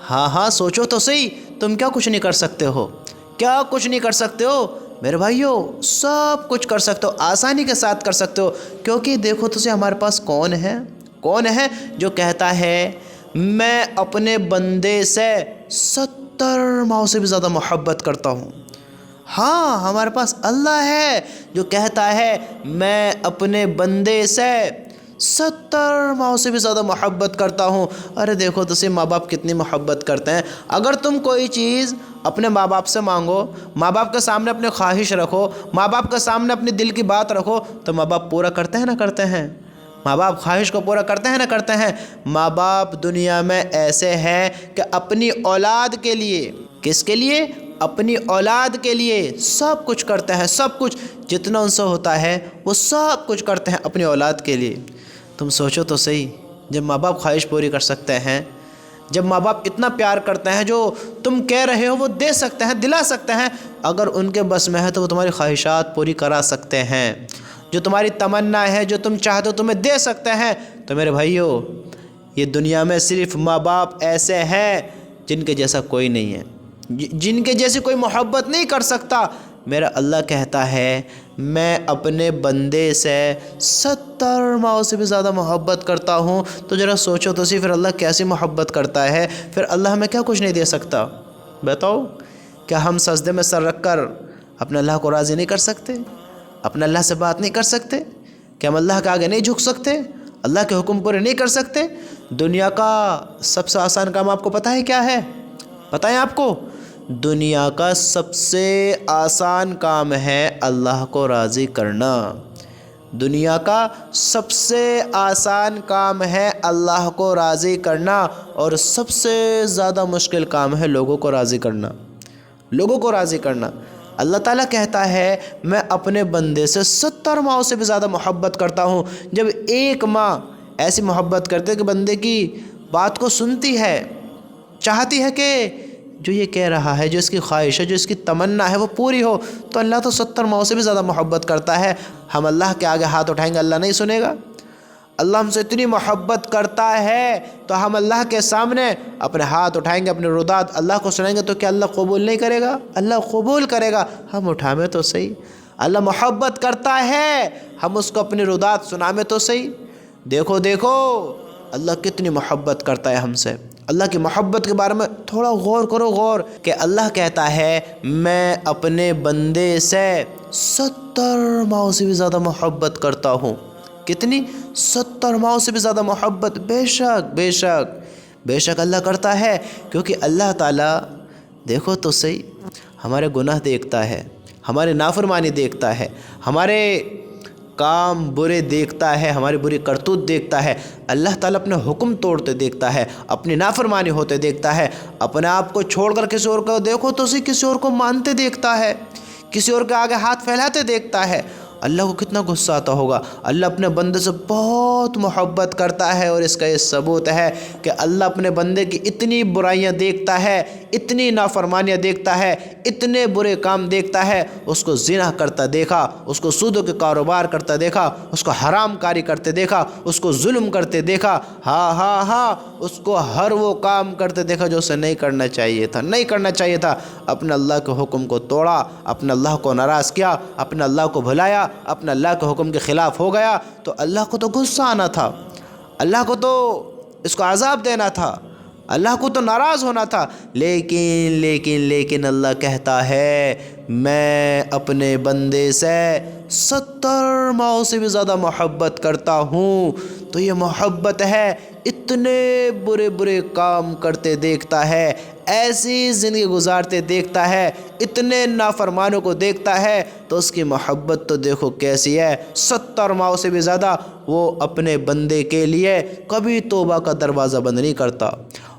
ہاں ہاں سوچو تو صحیح، تم کیا کچھ نہیں کر سکتے ہو؟ کیا کچھ نہیں کر سکتے ہو میرے بھائیو؟ سب کچھ کر سکتے ہو، آسانی کے ساتھ کر سکتے ہو، کیونکہ دیکھو تو صحیح ہمارے پاس کون ہے جو کہتا ہے میں اپنے بندے سے 70 ماؤں سے بھی زیادہ محبت کرتا ہوں۔ ہاں ہمارے پاس اللہ ہے جو کہتا ہے میں اپنے بندے سے 70 ماؤں سے بھی زیادہ محبت کرتا ہوں۔ ارے دیکھو تو صحیح ماں باپ کتنی محبت کرتے ہیں۔ اگر تم کوئی چیز اپنے ماں باپ سے مانگو، ماں باپ کے سامنے اپنی خواہش رکھو، ماں باپ کے سامنے اپنی دل کی بات رکھو، تو ماں باپ پورا کرتے ہیں نہ کرتے ہیں؟ ماں باپ خواہش کو پورا کرتے ہیں نہ کرتے ہیں؟ ماں باپ دنیا میں ایسے ہیں کہ اپنی اولاد کے لیے، کس کے لیے؟ اپنی اولاد کے لیے سب کچھ کرتے ہیں، سب کچھ جتنا ان سے ہوتا ہے وہ سب کچھ کرتے ہیں اپنی اولاد کے لیے۔ تم سوچو تو صحیح، جب ماں باپ خواہش پوری کر سکتے ہیں، جب ماں باپ اتنا پیار کرتے ہیں، جو تم کہہ رہے ہو وہ دے سکتے ہیں، دلا سکتے ہیں، اگر ان کے بس میں ہے تو وہ تمہاری خواہشات پوری کرا سکتے ہیں، جو تمہاری تمنا ہے، جو تم چاہتے ہو تمہیں دے سکتے ہیں۔ تو میرے بھائیو، یہ دنیا میں صرف ماں باپ ایسے ہیں جن کے جیسا کوئی نہیں ہے، جن کے جیسی کوئی محبت نہیں کر سکتا۔ میرا اللہ کہتا ہے میں اپنے بندے سے 70 ماؤں سے بھی زیادہ محبت کرتا ہوں۔ تو ذرا سوچو تو صحیح، پھر اللہ کیسی محبت کرتا ہے؟ پھر اللہ ہمیں کیا کچھ نہیں دے سکتا؟ بتاؤ، کیا ہم سجدے میں سر رکھ کر اپنے اللہ کو راضی نہیں کر سکتے؟ اپنے اللہ سے بات نہیں کر سکتے؟ کیا ہم اللہ کے آگے نہیں جھک سکتے؟ اللہ کے حکم پورے نہیں کر سکتے؟ دنیا کا سب سے آسان کام آپ کو پتہ ہے کیا ہے؟ بتائیں آپ کو؟ دنیا کا سب سے آسان کام ہے اللہ کو راضی کرنا۔ دنیا کا سب سے آسان کام ہے اللہ کو راضی کرنا، اور سب سے زیادہ مشکل کام ہے لوگوں کو راضی کرنا۔ لوگوں کو راضی کرنا۔ اللہ تعالیٰ کہتا ہے میں اپنے بندے سے 70 ماؤں سے بھی زیادہ محبت کرتا ہوں۔ جب ایک ماں ایسی محبت کرتے کہ بندے کی بات کو سنتی ہے، چاہتی ہے کہ جو یہ کہہ رہا ہے، جو اس کی خواہش ہے، جو اس کی تمنا ہے وہ پوری ہو، تو اللہ تو 70 ماؤں سے بھی زیادہ محبت کرتا ہے۔ ہم اللہ کے آگے ہاتھ اٹھائیں گے، اللہ نہیں سنے گا؟ اللہ ہم سے اتنی محبت کرتا ہے تو ہم اللہ کے سامنے اپنے ہاتھ اٹھائیں گے، اپنے رودات اللہ کو سنائیں گے، تو کیا اللہ قبول نہیں کرے گا؟ اللہ قبول کرے گا۔ ہم اٹھائیں تو صحیح، اللہ محبت کرتا ہے، ہم اس کو اپنی رودات سنائیں تو صحیح۔ دیکھو دیکھو اللہ کتنی محبت کرتا ہے ہم سے۔ اللہ کی محبت کے بارے میں تھوڑا غور کرو، غور، کہ اللہ کہتا ہے میں اپنے بندے سے 70 ماؤں سے بھی زیادہ محبت کرتا ہوں۔ کتنی؟ 70 ماؤں سے بھی زیادہ محبت۔ بے شک بے شک بے شک اللہ کرتا ہے، کیونکہ اللہ تعالیٰ دیکھو تو صحیح ہمارے گناہ دیکھتا ہے، ہماری نافرمانی دیکھتا ہے، ہمارے کام برے دیکھتا ہے، ہماری بری کرتوت دیکھتا ہے۔ اللہ تعالیٰ اپنے حکم توڑتے دیکھتا ہے، اپنی نافرمانی ہوتے دیکھتا ہے، اپنے آپ کو چھوڑ کر کسی اور کو دیکھو تو صحیح کسی اور کو مانتے دیکھتا ہے، کسی اور کے آگے ہاتھ پھیلاتے دیکھتا ہے۔ اللہ کو کتنا غصہ آتا ہوگا۔ اللہ اپنے بندے سے بہت محبت کرتا ہے، اور اس کا یہ ثبوت ہے کہ اللہ اپنے بندے کی اتنی برائیاں دیکھتا ہے، اتنی نافرمانیاں دیکھتا ہے، اتنے برے کام دیکھتا ہے۔ اس کو زنا کرتا دیکھا، اس کو سودوں کے کاروبار کرتا دیکھا، اس کو حرام کاری کرتے دیکھا، اس کو ظلم کرتے دیکھا، ہاں ہاں ہاں اس کو ہر وہ کام کرتے دیکھا جو اسے نہیں کرنا چاہیے تھا، نہیں کرنا چاہیے تھا۔ اپنے اللہ کے حکم کو توڑا، اپنے اللہ کو ناراض کیا، اپنے اللہ کو بھلایا، اپنے اللہ کے حکم کے خلاف ہو گیا، تو اللہ کو تو غصہ آنا تھا، اللہ کو تو اس کو عذاب دینا تھا، اللہ کو تو ناراض ہونا تھا۔ لیکن اللہ کہتا ہے میں اپنے بندے سے 70 ماؤں سے بھی زیادہ محبت کرتا ہوں۔ تو یہ محبت ہے، اتنے برے برے کام کرتے دیکھتا ہے، ایسی زندگی گزارتے دیکھتا ہے، اتنے نافرمانوں کو دیکھتا ہے، تو اس کی محبت تو دیکھو کیسی ہے۔ 70 ماؤں سے بھی زیادہ وہ اپنے بندے کے لیے کبھی توبہ کا دروازہ بند نہیں کرتا،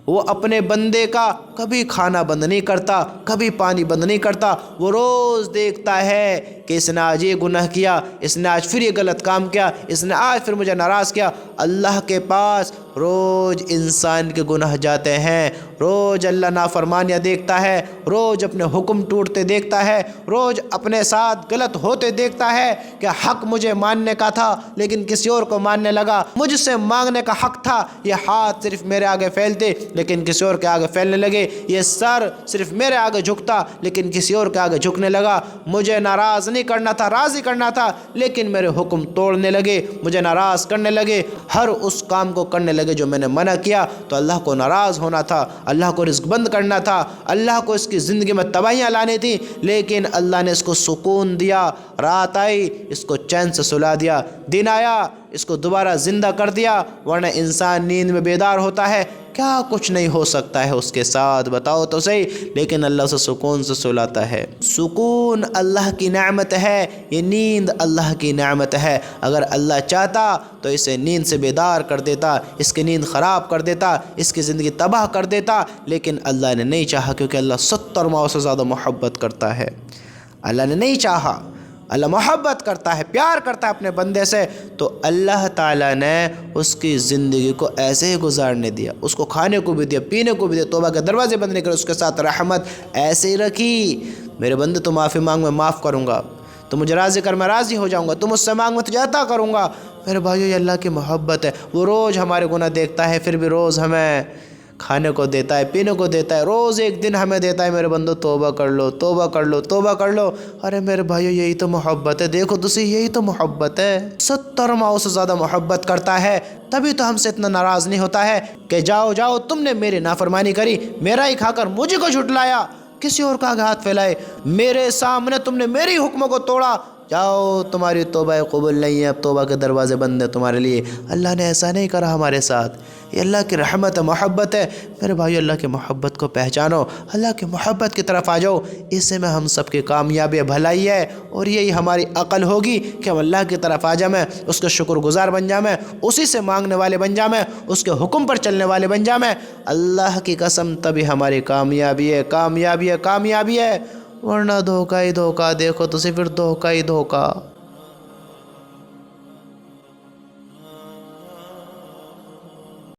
وہ اپنے بندے کا کبھی کھانا بند نہیں کرتا، کبھی پانی بند نہیں کرتا۔ وہ روز دیکھتا ہے کہ اس نے آج یہ گناہ کیا، اس نے آج پھر یہ غلط کام کیا، اس نے آج پھر مجھے ناراض کیا۔ اللہ کے پاس روز انسان کے گناہ جاتے ہیں، روز اللہ نافرمانیاں دیکھتا ہے، روز اپنے حکم ٹوٹتے دیکھتا ہے، روز اپنے ساتھ غلط ہوتے دیکھتا ہے کہ حق مجھے ماننے کا تھا لیکن کسی اور کو ماننے لگا، مجھ سے مانگنے کا حق تھا، یہ ہاتھ صرف میرے آگے پھیلتے لیکن کسی اور کے آگے پھیلنے لگے، یہ سر صرف میرے آگے جھکتا لیکن کسی اور کے آگے جھکنے لگا، مجھے ناراض نہیں کرنا تھا، راضی کرنا تھا لیکن میرے حکم توڑنے لگے، مجھے ناراض کرنے لگے، ہر اس کام کو کرنے لگے جو میں نے منع کیا۔ تو اللہ کو ناراض ہونا تھا، اللہ کو رزق بند کرنا تھا، اللہ کو اس کی زندگی میں تباہیاں لانی تھی، لیکن اللہ نے اس کو سکون دیا، رات آئی اس کو چین سے سلا دیا، دن آیا اس کو دوبارہ زندہ کر دیا، ورنہ انسان نیند میں بیدار ہوتا ہے کیا کچھ نہیں ہو سکتا ہے اس کے ساتھ، بتاؤ تو صحیح، لیکن اللہ اسے سکون سے سلاتا ہے۔ سکون اللہ کی نعمت ہے، یہ نیند اللہ کی نعمت ہے، اگر اللہ چاہتا تو اسے نیند سے بیدار کر دیتا، اس کی نیند خراب کر دیتا، اس کی زندگی تباہ کر دیتا، لیکن اللہ نے نہیں چاہا، کیونکہ اللہ 70 ماؤں سے زیادہ محبت کرتا ہے۔ اللہ نے نہیں چاہا، اللہ محبت کرتا ہے، پیار کرتا ہے اپنے بندے سے، تو اللہ تعالیٰ نے اس کی زندگی کو ایسے ہی گزارنے دیا، اس کو کھانے کو بھی دیا، پینے کو بھی دیا، توبہ کے دروازے بند نہیں کرے، اس کے ساتھ رحمت ایسے ہی رکھی۔ میرے بندے تو معافی مانگ میں معاف کروں گا، تو مجھے راضی کر میں راضی ہو جاؤں گا، تم مجھ سے مانگ میں تجھے عطا کروں گا۔ میرے بھائیو یہ اللہ کی محبت ہے، وہ روز ہمارے گناہ دیکھتا ہے پھر بھی روز ہمیں کھانے کو دیتا ہے، پینے کو دیتا ہے، روز ایک دن ہمیں دیتا ہے، میرے بندو توبہ کر لو، توبہ کر لو، توبہ کر لو۔ ارے میرے بھائیو یہی تو محبت ہے، دیکھو تو صحیح، یہی تو محبت ہے۔ 70 ماؤں سے زیادہ محبت کرتا ہے، تبھی تو ہم سے اتنا ناراض نہیں ہوتا ہے کہ جاؤ جاؤ تم نے میری نافرمانی کری، میرا ہی کھا کر مجھے کو جھٹلایا، کسی اور کا آگے ہاتھ پھیلائے، میرے سامنے تم نے میری حکموں کو توڑا، جاؤ تمہاری توبہ قبول نہیں ہے، اب توبہ کے دروازے بند ہیں تمہارے لیے۔ اللہ نے ایسا نہیں کرا ہمارے ساتھ، یہ اللہ کی رحمت ہے، محبت ہے۔ میرے بھائیو اللہ کی محبت کو پہچانو، اللہ کی محبت کی طرف آ جاؤ، اس میں ہم سب کی کامیابی بھلائی ہے، اور یہی ہماری عقل ہوگی کہ ہم اللہ کی طرف آ جائیں، اس کے شکر گزار بن جائیں، اسی سے مانگنے والے بن جائیں، اس کے حکم پر چلنے والے بن جائیں۔ اللہ کی قسم تبھی ہماری کامیابی ہے، کامیابی ہے، کامیابی ہے، ورنہ دھوکہ ہی دھوکہ، دیکھو تو صرف دھوکہ ہی دھوکہ۔